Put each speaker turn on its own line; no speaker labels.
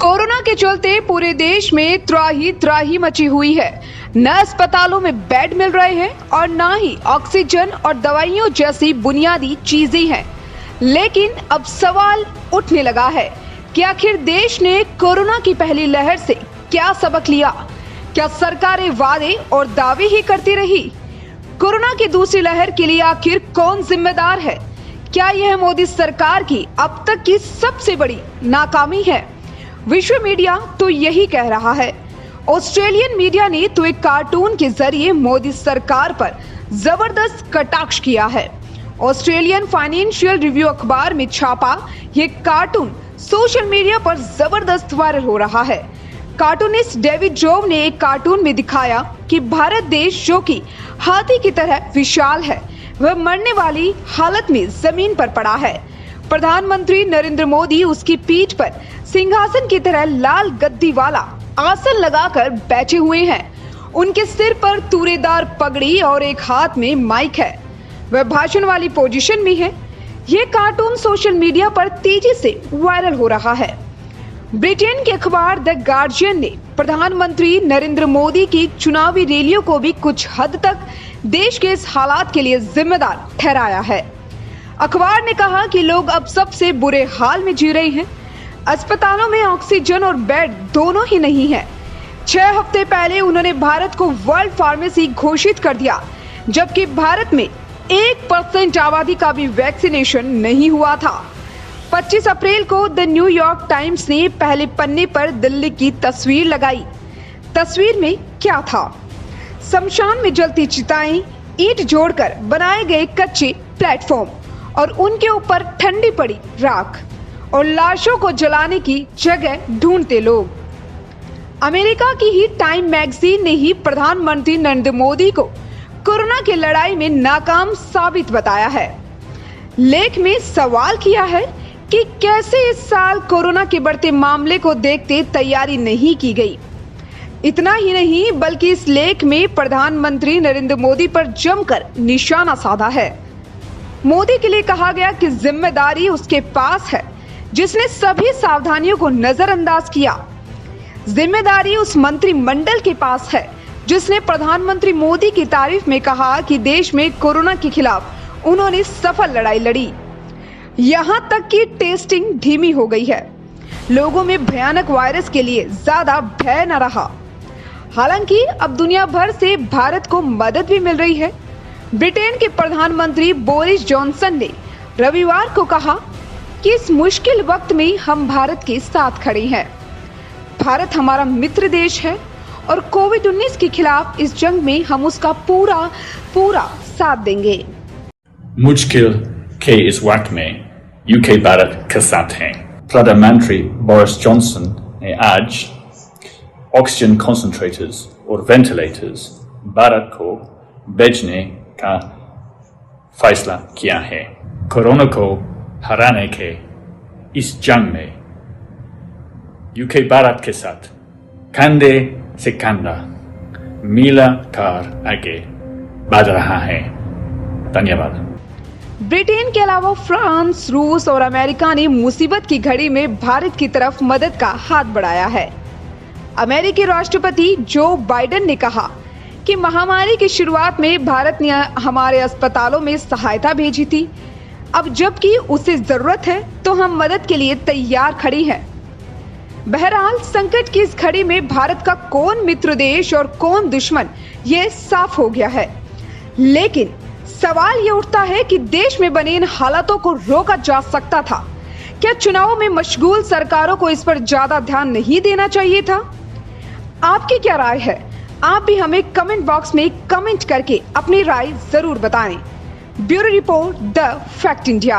Corona के चलते पूरे देश में त्राही मची हुई है। न अस्पतालों में बेड मिल रहे हैं और न ही ऑक्सीजन और दवाइयों जैसी बुनियादी चीजें हैं। लेकिन अब सवाल उठने लगा है कि आखिर देश ने कोरोना की पहली लहर से क्या सबक लिया? क्या सरकारें वादे और दावे ही करती रही? कोरोना की दूसरी लहर के लिए आखिर कौन जिम्मेदार है? क्या यह मोदी सरकार की अब तक की सबसे बड़ी नाकामी है? विश्व मीडिया तो यही कह रहा है। ऑस्ट्रेलियन मीडिया ने तो एक कार्टून के जरिए मोदी सरकार पर जबरदस्त कटाक्ष किया है। ऑस्ट्रेलियन फाइनेंशियल रिव्यू अखबार में छापा ये कार्टून सोशल मीडिया पर जबरदस्त वायरल हो रहा है। कार्टूनिस्ट डेविड जोव ने एक कार्टून में दिखाया कि भारत देश, जो कि हाथी की तरह विशाल है, वह मरने वाली हालत में जमीन पर पड़ा है। प्रधानमंत्री नरेंद्र मोदी उसकी पीठ पर सिंहासन की तरह लाल गद्दी वाला आसन लगाकर बैठे हुए हैं। उनके सिर पर तूरेदार पगड़ी और एक हाथ में माइक है। वह भाषण वाली पोजीशन में है। यह कार्टून सोशल मीडिया पर तेजी से वायरल हो रहा है। ब्रिटेन के अखबार द गार्जियन ने प्रधानमंत्री नरेंद्र मोदी की चुनावी रैलियों को भी कुछ हद तक देश के इस हालात के लिए जिम्मेदार ठहराया है। अखबार ने कहा कि लोग अब सबसे बुरे हाल में जी रहे हैं। अस्पतालों में ऑक्सीजन और बेड दोनों ही नहीं है। 6 हफ्ते पहले उन्होंने भारत को वर्ल्ड फार्मेसी घोषित कर दिया, जबकि भारत में 1% आबादी का भी वैक्सीनेशन नहीं हुआ था। 25 अप्रैल को द न्यूयॉर्क टाइम्स ने पहले पन्ने पर दिल्ली की तस्वीर लगाई। तस्वीर में क्या था? शमशान में जलती चिताएं, ईंट जोड़कर बनाए गए कच्चे प्लेटफॉर्म और उनके ऊपर ठंडी पड़ी राख और लाशों को जलाने की जगह ढूंढते लोग। अमेरिका की ही टाइम मैगजीन ने ही प्रधानमंत्री नरेंद्र मोदी को कोरोना की लड़ाई में नाकाम साबित बताया है। लेख में सवाल किया है कि कैसे इस साल कोरोना के बढ़ते मामले को देखते तैयारी नहीं की गई। इतना ही नहीं, बल्कि इस लेख में प्रधानमंत्री नरेंद्र मोदी पर जमकर निशाना साधा है। मोदी के लिए कहा गया कि जिम्मेदारी उसके पास है जिसने सभी सावधानियों को नजरअंदाज किया। जिम्मेदारी उस मंत्रिमंडल के पास है जिसने प्रधानमंत्री मोदी की तारीफ में कहा कि देश में कोरोना के खिलाफ उन्होंने सफल लड़ाई लड़ी। यहां तक कि टेस्टिंग धीमी हो गई है। लोगों में भयानक वायरस के लिए ज्यादा भय न रहा। हालांकि अब दुनिया भर से भारत को मदद भी मिल रही है। ब्रिटेन के प्रधानमंत्री बोरिस जॉनसन ने रविवार को कहा कि इस मुश्किल वक्त में हम भारत के साथ खड़े हैं। भारत हमारा मित्र देश है और कोविड-19 के खिलाफ इस जंग में हम उसका पूरा साथ देंगे।
मुश्किल के इस वक्त में यूके भारत के साथ हैं। प्रधानमंत्री बोरिस जॉनसन ने आज ऑक्सीजन कंसंट्रेटर्स और वेंटिलेटर्स भारत को भेजने का फैसला किया है। कोरोना को हराने के इस जंग में यूके भारत के साथ कंधे से कंधा मिलाकर आगे बढ़ रहा है। धन्यवाद।
ब्रिटेन के अलावा फ्रांस, रूस और अमेरिका ने मुसीबत की घड़ी में भारत की तरफ मदद का हाथ बढ़ाया है। अमेरिकी राष्ट्रपति जो बाइडेन ने कहा कि महामारी की शुरुआत में भारत ने हमारे अस्पतालों में सहायता भेजी थी। अब जबकि उसे जरूरत है तो हम मदद के लिए तैयार खड़ी हैं। बहरहाल संकट की इस घड़ी में भारत का कौन मित्र देश और कौन दुश्मन, ये साफ हो गया है। लेकिन सवाल ये उठता है कि देश में बने इन हालातों को रोका जा सकता था। क्या चुनाव में मशगूल सरकारों को इस पर ज्यादा ध्यान नहीं देना चाहिए था? आपकी क्या राय है? आप भी हमें कमेंट बॉक्स में कमेंट करके अपनी राय जरूर बताएं। Bureau report, the fact India.